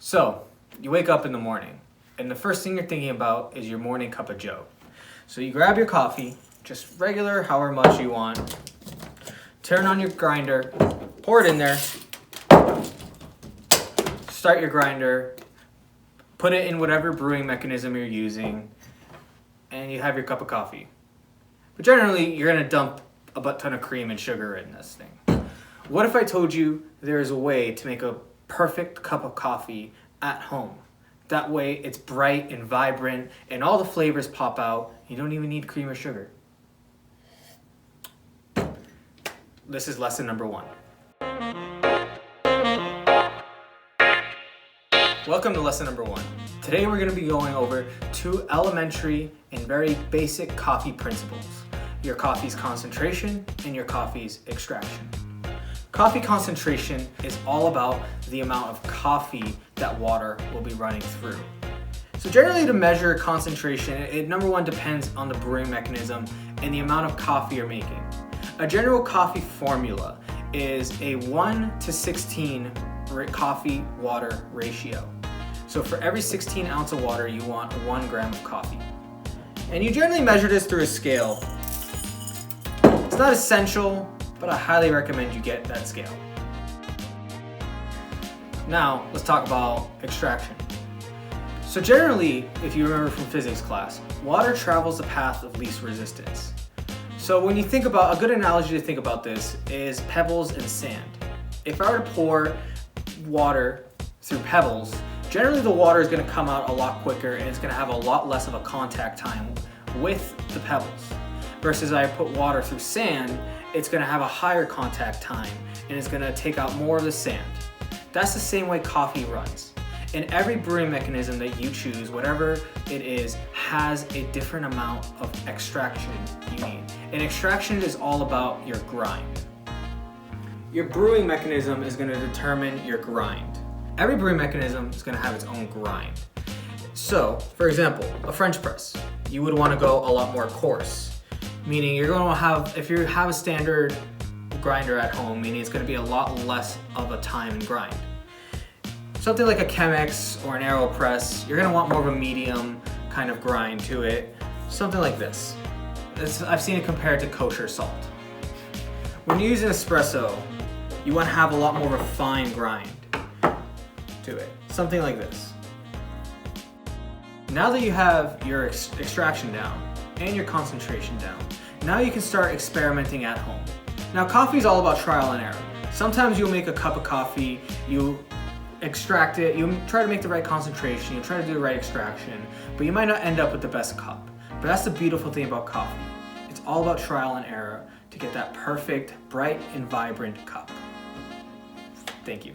So, you wake up in the morning, and the first thing you're thinking about is your morning cup of joe. So you grab your coffee, just regular, however much you want, turn on your grinder, pour it in there, start your grinder, put it in whatever brewing mechanism you're using, and you have your cup of coffee. But generally, you're gonna dump a butt ton of cream and sugar in this thing. What if I told you there is a way to make a perfect cup of coffee at home? That way it's bright and vibrant and all the flavors pop out. You don't even need cream or sugar. This is lesson number 1. Welcome to lesson number 1. Today we're going to be going over 2 elementary and very basic coffee principles: your coffee's concentration and your coffee's extraction. Coffee concentration is all about the amount of coffee that water will be running through. So generally, to measure concentration, it number 1 depends on the brewing mechanism and the amount of coffee you're making. A general coffee formula is a 1:16 coffee water ratio. So for every 16 ounce of water, you want 1 gram of coffee. And you generally measure this through a scale. It's not essential, but I highly recommend you get that scale. Now, let's talk about extraction. So generally, if you remember from physics class, water travels the path of least resistance. So when you think about, a good analogy to think about this is pebbles and sand. If I were to pour water through pebbles, generally the water is going to come out a lot quicker and it's going to have a lot less of a contact time with the pebbles. Versus I put water through sand, it's going to have a higher contact time and it's going to take out more of the sand. That's the same way coffee runs. And every brewing mechanism that you choose, whatever it is, has a different amount of extraction you need. And extraction is all about your grind. Your brewing mechanism is going to determine your grind. Every brewing mechanism is going to have its own grind. So, for example, a French press, you would want to go a lot more coarse. Meaning you're going to have, if you have a standard grinder at home, meaning it's going to be a lot less of a time and grind. Something like a Chemex or an AeroPress, you're going to want more of a medium kind of grind to it. Something like this. I've seen it compared to kosher salt. When you use an espresso, you want to have a lot more of a fine grind to it. Something like this. Now that you have your extraction down and your concentration down, now you can start experimenting at home. Now, coffee is all about trial and error. Sometimes you'll make a cup of coffee, you extract it, you try to make the right concentration, you try to do the right extraction, but you might not end up with the best cup. But that's the beautiful thing about coffee. It's all about trial and error to get that perfect, bright and vibrant cup. Thank you.